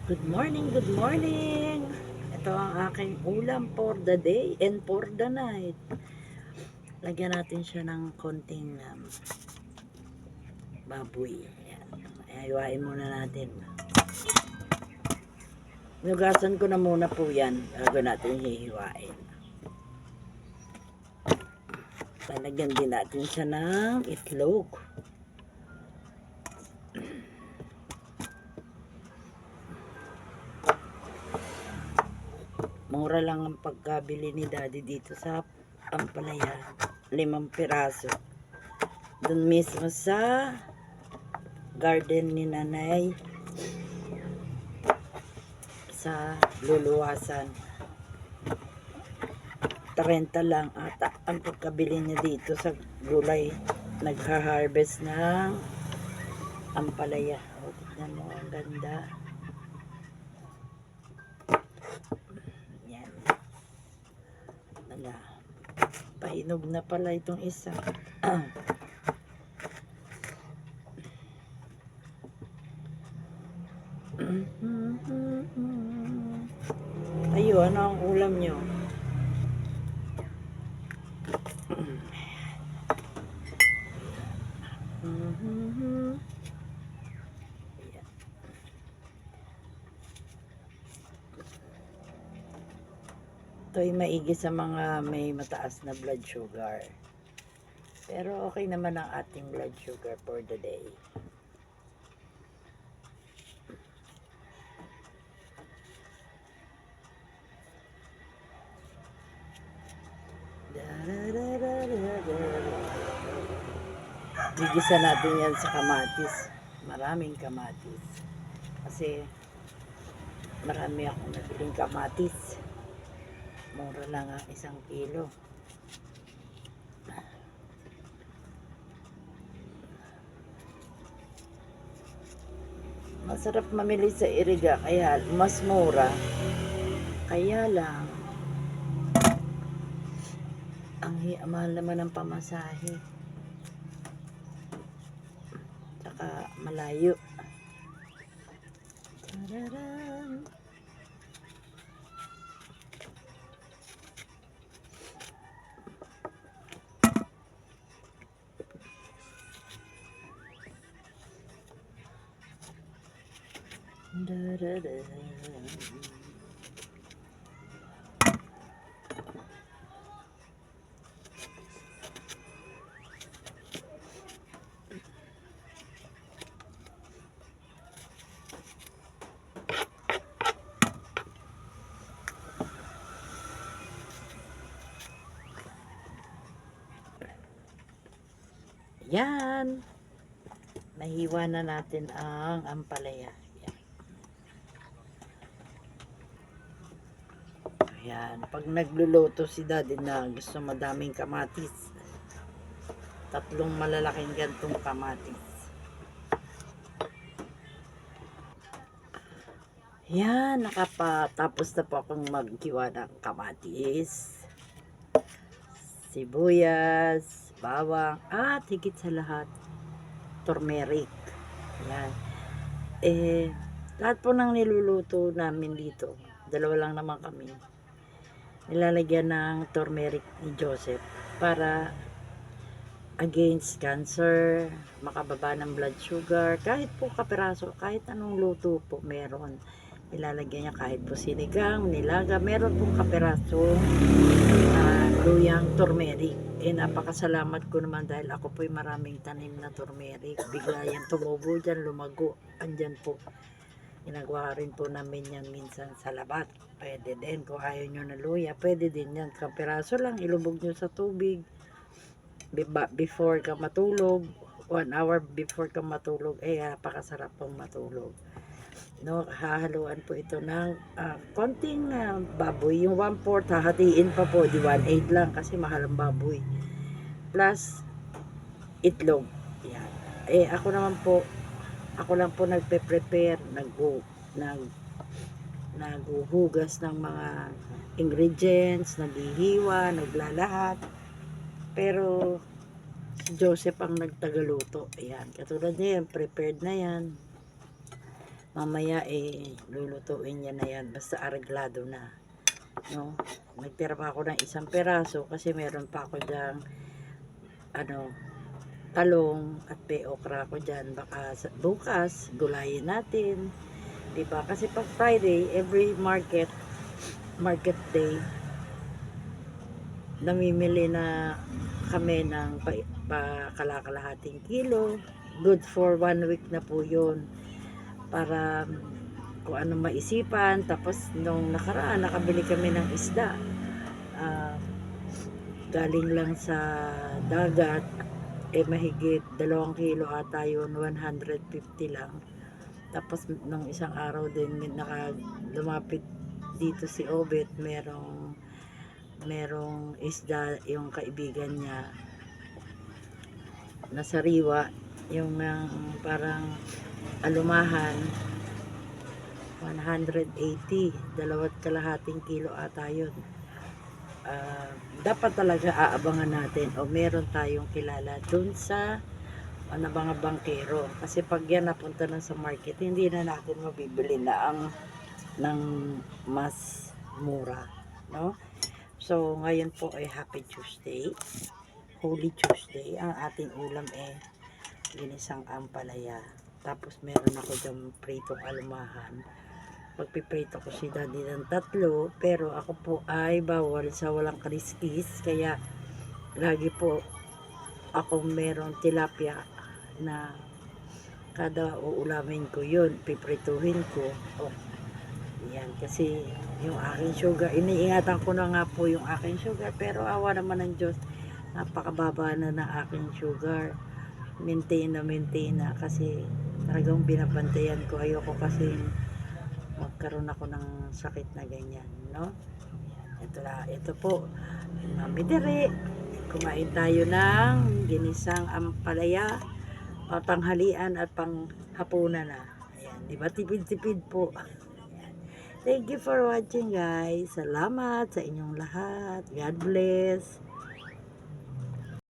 Good morning, good morning. Ito ang aking ulam for the day and for the night. Lagyan natin siya ng konting baboy. Ayan. Hiwain muna natin. Nugasan ko na muna po yan bago natin hihiwain. Lalagyan din natin siya ng itlog. Mura lang ang pagkabili ni Daddy dito sa Ampalaya. 5 piraso. Doon mismo sa garden ni Nanay sa Luluwasan. 30 lang ata ang pagkabili niya dito sa gulay. Nagha-harvest ng ampalaya. O, tignan mo, ang ganda. Yan. Wala. Pahinog na pala itong isa. Ayo, ano ang ulam nyo? Ito ay maigi sa mga may mataas na blood sugar. Pero okay naman ang ating blood sugar for the day. Gigisa natin yan sa kamatis. Maraming kamatis. Kasi marami akong nabiling kamatis. Mura lang ang 1 kilo. Masarap mamili sa Iriga kaya mas mura. Kaya lang ang mahal naman ng pamasahe. Tsaka malayo. Tararan. Yan. Nahiwa na natin ang ampalaya. Yan. Ayan. Pag nagluluto si Daddy na gusto madaming kamatis. 3 malalaking gantong kamatis. Yan. Nakapatapos na po akong maghiwa ng kamatis, sibuyas, bawang, at higit sa lahat, turmeric. Yan. Lahat po ng niluluto namin dito, dalawa lang naman kami, nilalagyan ng turmeric ni Joseph para against cancer, makababa ng blood sugar, kahit po kapiraso, kahit anong luto po meron. Nilalagyan niya kahit po sinigang, nilaga, meron pong kapiraso luyang turmeric. Napakasalamat ko naman dahil ako po'y maraming tanim na turmeric. Bigla yan tumubo dyan, lumago. Andyan po. Ginagawa rin po namin yan minsan sa labat. Pwede din. Kung ayaw nyo na luya, pwede din yan. Kapiraso lang, ilubog nyo sa tubig. Before ka matulog, 1 hour before ka matulog, napakasarap pong matulog. No, hahaluan po ito ng konting baboy. Yung 1/4 hahatiin pa po, di 1/8 lang kasi mahal ang baboy. Plus itlog. Yan. Ako lang po nagpe-prepare, naghuhugas ng mga ingredients, naghihiwa, naglalahat. Pero si Joseph ang nagtagaluto. Ayan, katulad niyan, prepared na yan. Mamaya lulutuin niya na yan basta areglado na, no? Nagtira pa ako ng isang peraso kasi meron pa ako diyang ano, talong at may okra ko dyan. Baka bukas gulayin natin, 'di ba? Kasi pag Friday, every market day, namimili na kami ng kalahating kilo. Good for 1 week na po yun, para kung ano maisipan. Tapos nung nakaraan nakabili kami ng isda, ah, galing lang sa dagat, mahigit 2 kilo ata yun, 150 lang. Tapos nung isang araw din lumapit dito si Obet, merong isda yung kaibigan niya na sariwa, yung parang alumahan, 180, 2.5 kilo ata yun. Dapat talaga aabangan natin o meron tayong kilala dun sa mga bangkero, kasi pag yan napunta na sa market, hindi na natin mabibili na ng mas mura, no? So ngayon po ay Happy Tuesday, Holy Tuesday. Ang ating ulam ginisang ampalaya, tapos meron ako dyan pritong alumahan. Pagpiprito ko si daddy ng 3, pero ako po ay bawal sa walang kaliskis, kaya lagi po ako merong tilapia na kada uulamin ko yun, piprituhin ko. Yan, kasi yung aking sugar, iniingatan ko na nga po yung aking sugar, pero awa naman ng Diyos, napakababa na ng aking sugar. Maintain na, kasi talagang binabantayan ko. Ayoko kasi magkaroon ako ng sakit na ganyan, no? Ito po, Mami Dere, kumain tayo ng ginisang ampalaya, patanghalian at panghapunan na. Ayan, di ba? Tipid-tipid po. Thank you for watching, guys. Salamat sa inyong lahat. God bless.